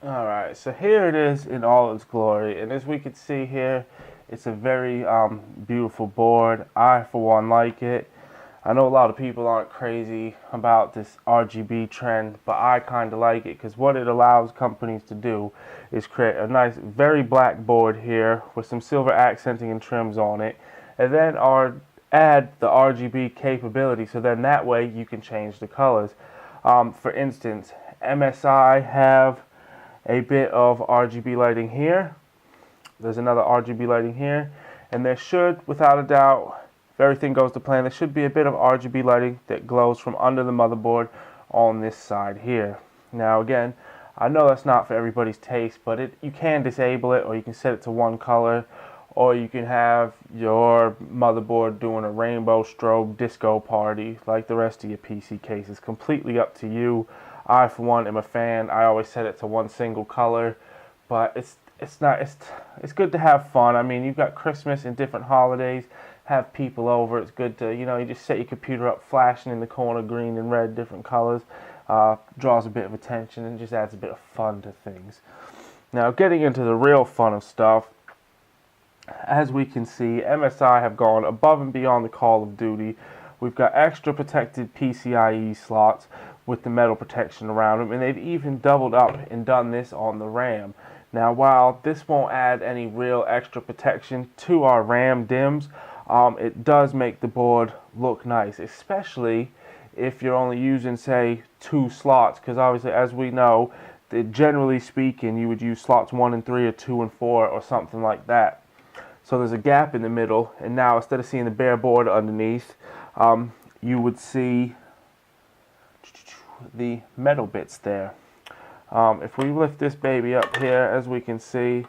Alright, so here it is in all its glory, and as we can see here, it's a very beautiful board. I, for one, like it. I know a lot of people aren't crazy about this RGB trend, but I kind of like it because what it allows companies to do is create a nice, very black board here with some silver accenting and trims on it, and then add the RGB capability, so then that way you can change the colors. For instance, MSI have a bit of RGB lighting here. There's another RGB lighting here. And there should, without a doubt, if everything goes to plan, there should be a bit of RGB lighting that glows from under the motherboard on this side here. Now again, I know that's not for everybody's taste, but you can disable it, or you can set it to one color, or you can have your motherboard doing a rainbow strobe disco party like the rest of your PC cases. Completely up to you. I, for one, am a fan. I always set it to one single color, but it's good to have fun. I mean, you've got Christmas and different holidays, have people over. It's good to, you just set your computer up flashing in the corner, green and red, different colors. Draws a bit of attention and just adds a bit of fun to things. Now, getting into the real fun of stuff, as we can see, MSI have gone above and beyond the call of duty. We've got extra protected PCIe slots with the metal protection around them, and they've even doubled up and done this on the RAM. Now, while this won't add any real extra protection to our RAM DIMMs, it does make the board look nice, especially if you're only using, say, 2 slots, because obviously, as we know, generally speaking, you would use slots 1 and 3 or 2 and 4 or something like that. So there's a gap in the middle, and now instead of seeing the bare board underneath, you would see the metal bits there. If we lift this baby up here, as we can see,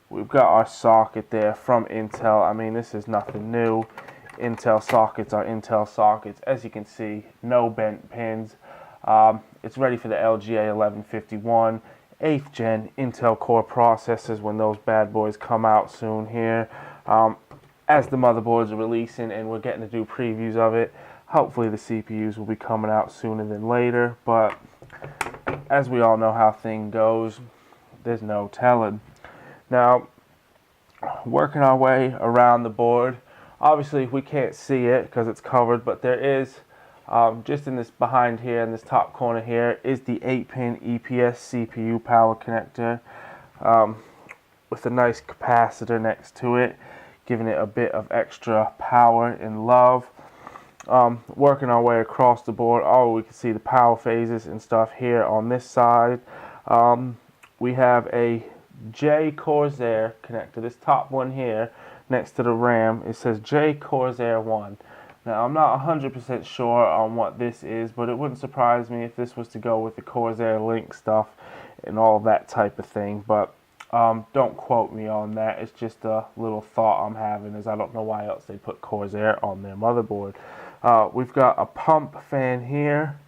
we've got our socket there from Intel. I mean, this is nothing new. Intel sockets are Intel sockets. As you can see, no bent pins. It's ready for the LGA 1151, 8th gen Intel Core processors when those bad boys come out soon here. As the motherboards are releasing and we're getting to do previews of it, hopefully the CPUs will be coming out sooner than later, but as we all know how things goes, there's no telling. Now, working our way around the board, obviously we can't see it because it's covered, but there is, just in this behind here, in this top corner here, is the 8-pin EPS CPU power connector with a nice capacitor next to it, giving it a bit of extra power and love. Working our way across the board, we can see the power phases and stuff here on this side. We have a J Corsair connector. This top one here next to the RAM, it says J Corsair 1. Now, I'm not 100% sure on what this is, but it wouldn't surprise me if this was to go with the Corsair Link stuff and all that type of thing, but don't quote me on that. It's just a little thought I'm having, as I don't know why else they put Corsair on their motherboard. We've got a pump fan here,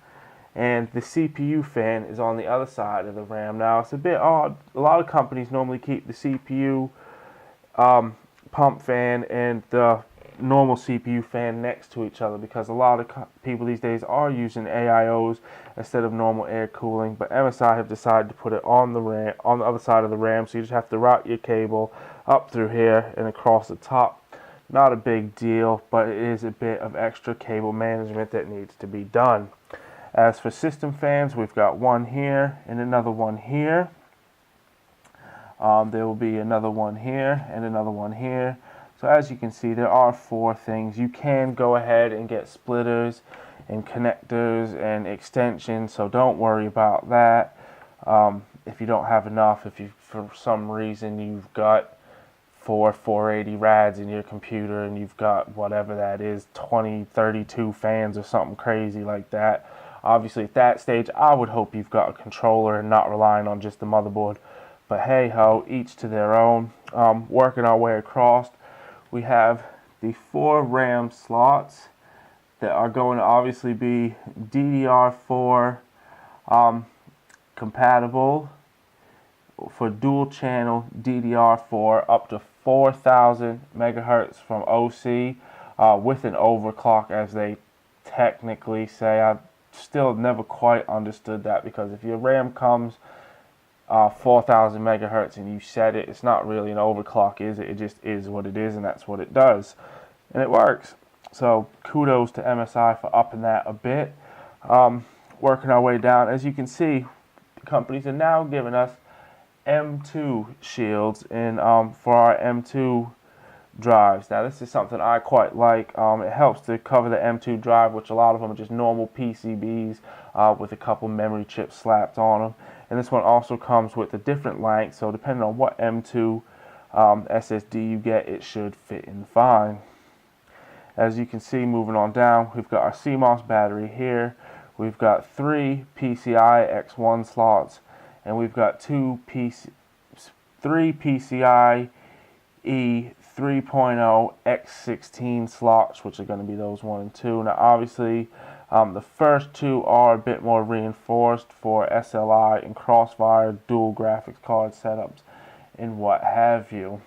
and the CPU fan is on the other side of the RAM. Now, it's a bit odd. A lot of companies normally keep the CPU pump fan and the normal CPU fan next to each other, because a lot of people these days are using AIOs instead of normal air cooling, but MSI have decided to put it on the RAM, on the other side of the RAM, so you just have to route your cable up through here and across the top. Not a big deal, but it is a bit of extra cable management that needs to be done. As for system fans, we've got one here and another one here. There will be another one here and another one here. So as you can see, there are 4 things. You can go ahead and get splitters and connectors and extensions, so don't worry about that. If you don't have enough, if you for some reason you've got 480 rads in your computer and you've got whatever that is, 32 fans or something crazy like that, obviously at that stage I would hope you've got a controller and not relying on just the motherboard, but hey ho, each to their own. Working our way across, we have the 4 RAM slots that are going to obviously be DDR4 compatible for dual channel DDR4 up to 4,000 megahertz from OC with an overclock, as they technically say. I've still never quite understood that, because if your RAM comes 4,000 megahertz and you set it, it's not really an overclock, is it? It just is what it is, and that's what it does, and it works. So kudos to MSI for upping that a bit. Working our way down, as you can see, the companies are now giving us M2 shields in for our M2 drives. Now this is something I quite like. It helps to cover the M2 drive, which a lot of them are just normal PCBs with a couple memory chips slapped on them. And this one also comes with a different length, so depending on what M2 SSD you get, it should fit in fine. As you can see, moving on down, we've got our Cmos battery here. We've got 3 PCI X1 slots, and we've got 3 PCI E 3.0 X16 slots, which are going to be those 1 and 2. Now obviously the first 2 are a bit more reinforced for SLI and Crossfire dual graphics card setups and what have you.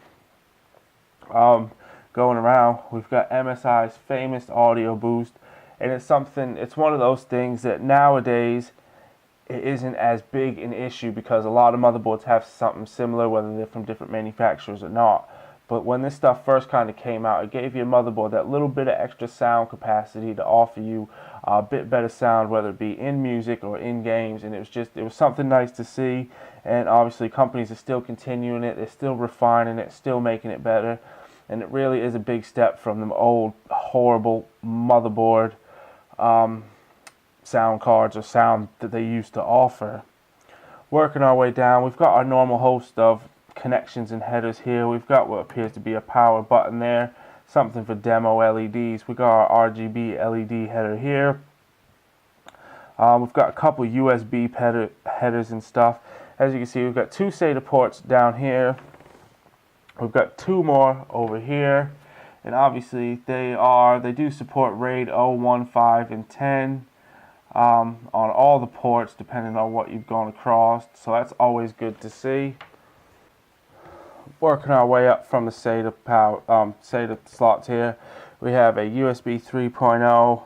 Going around, we've got MSI's famous audio boost, and it's one of those things that nowadays it isn't as big an issue because a lot of motherboards have something similar, whether they're from different manufacturers or not. But when this stuff first kind of came out, it gave you a motherboard that little bit of extra sound capacity to offer you a bit better sound, whether it be in music or in games, and it was something nice to see. And obviously companies are still continuing it, they're still refining it, still making it better, and it really is a big step from them old horrible motherboard sound cards or sound that they used to offer. Working our way down, we've got our normal host of connections and headers here. We've got what appears to be a power button there, something for demo LEDs. We've got our RGB LED header here. We've got a couple USB headers and stuff. As you can see, we've got 2 SATA ports down here. We've got 2 more over here, and obviously they do support RAID 0, 1, 5, and 10 on all the ports, depending on what you've gone across. So that's always good to see. Working our way up from the SATA slots here, we have a USB 3.0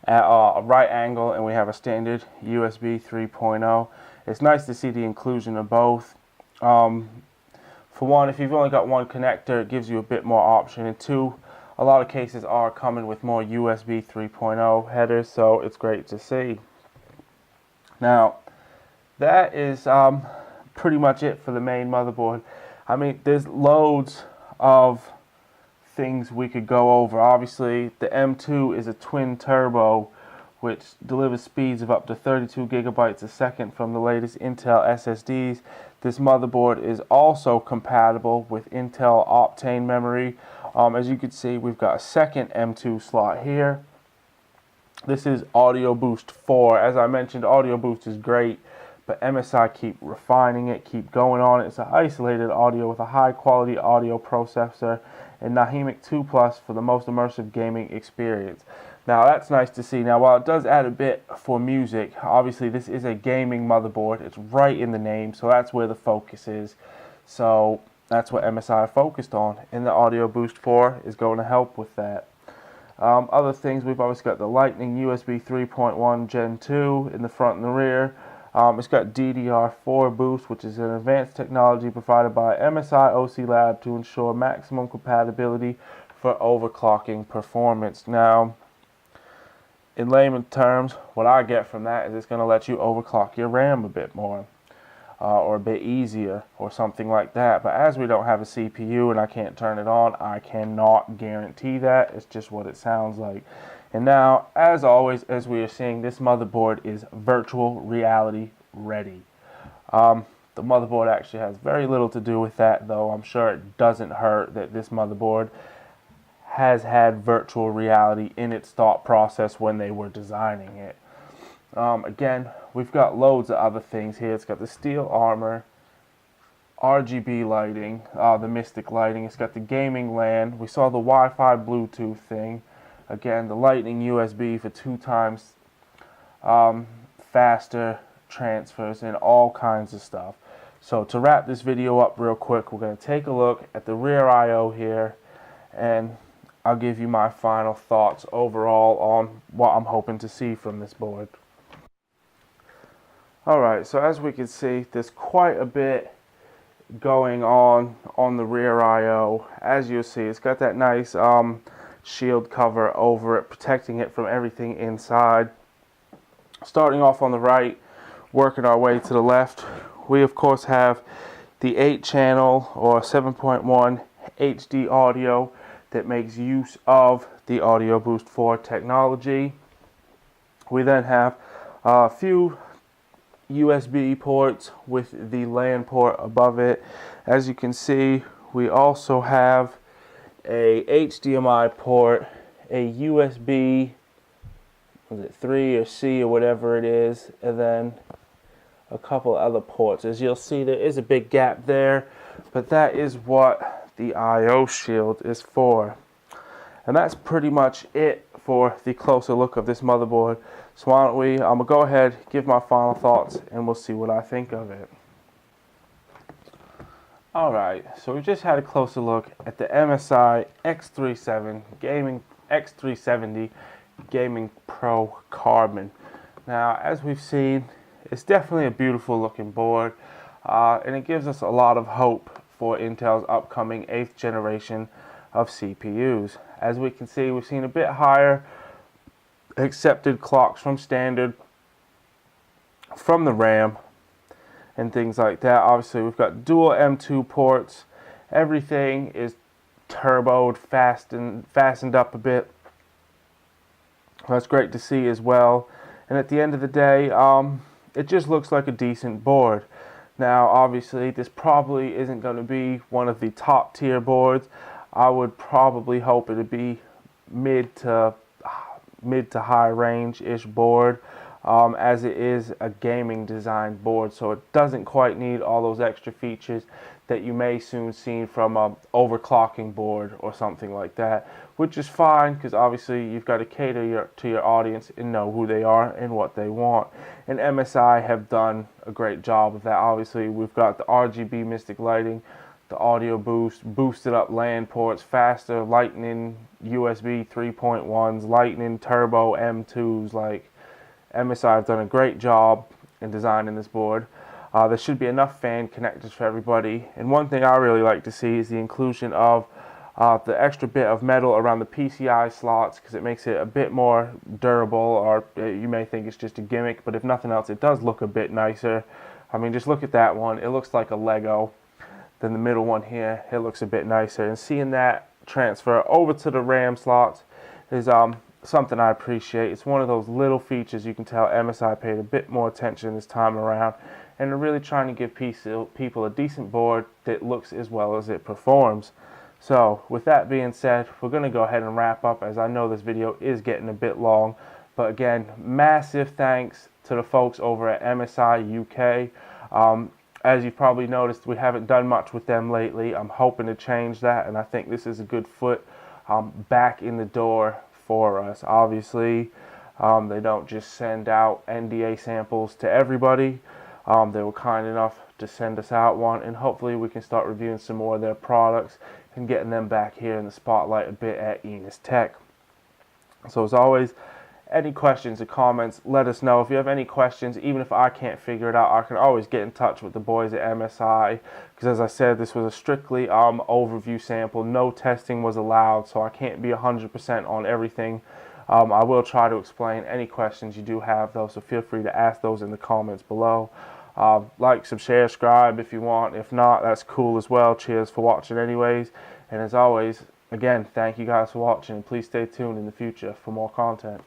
at a right angle, and we have a standard USB 3.0. It's nice to see the inclusion of both. For one, if you've only got one connector, it gives you a bit more option, and 2, a lot of cases are coming with more USB 3.0 headers, so it's great to see. Now, that is pretty much it for the main motherboard. I mean, there's loads of things we could go over. Obviously, the M2 is a twin turbo, which delivers speeds of up to 32 gigabytes a second from the latest Intel SSDs. This motherboard is also compatible with Intel Optane memory. As you can see, we've got a second M2 slot here. This is Audio Boost 4. As I mentioned, Audio Boost is great, but MSI keep refining it, keep going on it. It's an isolated audio with a high quality audio processor and Naheemic 2 Plus for the most immersive gaming experience. Now that's nice to see. Now while it does add a bit for music, obviously this is a gaming motherboard. It's right in the name, so that's where the focus is. So that's what MSI focused on, and the Audio Boost 4 is going to help with that. Other things, we've always got the Lightning USB 3.1 Gen 2 in the front and the rear. It's got DDR4 boost, which is an advanced technology provided by MSI OC Lab to ensure maximum compatibility for overclocking performance. Now, in layman terms, what I get from that is it's going to let you overclock your RAM a bit more, or a bit easier, or something like that. But as we don't have a CPU and I can't turn it on, I cannot guarantee that. It's just what it sounds like. And now, as always, as we are seeing, this motherboard is virtual reality ready. The motherboard actually has very little to do with that, though I'm sure it doesn't hurt that this motherboard has had virtual reality in its thought process when they were designing it. Again, we've got loads of other things here. It's got the steel armor, RGB lighting, the Mystic lighting. It's got the gaming LAN. We saw the Wi-Fi Bluetooth thing. Again, the Lightning USB for 2 times faster transfers and all kinds of stuff. So to wrap this video up real quick, we're going to take a look at the rear I/O here, and I'll give you my final thoughts overall on what I'm hoping to see from this board. Alright, so as we can see, there's quite a bit going on the rear I/O. As you'll see, it's got that nice shield cover over it, protecting it from everything inside. Starting off on the right, working our way to the left, we of course have the 8-channel or 7.1 HD audio that makes use of the Audio Boost 4 technology. We then have a few USB ports with the LAN port above it. As you can see, we also have a HDMI port, a USB, was it 3 or C or whatever it is, and then a couple other ports. As you'll see, there is a big gap there, but that is what the I/O shield is for. And that's pretty much it for the closer look of this motherboard. So why don't I'm gonna go ahead, give my final thoughts, and we'll see what I think of it. Alright, so we just had a closer look at the MSI X370 Gaming Pro Carbon. Now, as we've seen, it's definitely a beautiful looking board, and it gives us a lot of hope for Intel's upcoming 8th generation of CPUs. As we can see, we've seen a bit higher accepted clocks from standard, from the RAM, and things like that. Obviously, we've got dual M2 ports. Everything is turboed, fastened up a bit. That's great to see as well. And at the end of the day, it just looks like a decent board. Now, obviously, this probably isn't going to be one of the top tier boards. I would probably hope it would be mid to high range-ish board, as it is a gaming design board, so it doesn't quite need all those extra features that you may soon see from an overclocking board or something like that, which is fine because obviously you've got to cater to your audience and know who they are and what they want. And MSI have done a great job of that. Obviously, we've got the RGB Mystic lighting, the audio boost, boosted up LAN ports, faster Lightning USB 3.1s, Lightning Turbo M2s. Like, MSI have done a great job in designing this board. There should be enough fan connectors for everybody. And one thing I really like to see is the inclusion of the extra bit of metal around the PCI slots, because it makes it a bit more durable, or you may think it's just a gimmick, but if nothing else, it does look a bit nicer. I mean, just look at that one. It looks like a Lego. Then the middle one here, it looks a bit nicer. And seeing that transfer over to the RAM slots is something I appreciate. It's one of those little features you can tell MSI paid a bit more attention this time around, and they're really trying to give people a decent board that looks as well as it performs. So with that being said, we're going to go ahead and wrap up, as I know this video is getting a bit long. But again, massive thanks to the folks over at MSI UK. As you've probably noticed, we haven't done much with them lately. I'm hoping to change that, and I think this is a good foot back in the door for us. Obviously, they don't just send out NDA samples to everybody. They were kind enough to send us out one, and hopefully we can start reviewing some more of their products and getting them back here in the spotlight a bit at Enos Tech. So as always, any questions or comments, let us know. If you have any questions, even if I can't figure it out, I can always get in touch with the boys at MSI, because as I said, this was a strictly overview sample. No testing was allowed, so I can't be 100% on everything. I will try to explain any questions you do have, though, so feel free to ask those in the comments below. Like, subscribe if you want. If not, that's cool as well. Cheers for watching anyways. And as always, again, thank you guys for watching, and please stay tuned in the future for more content.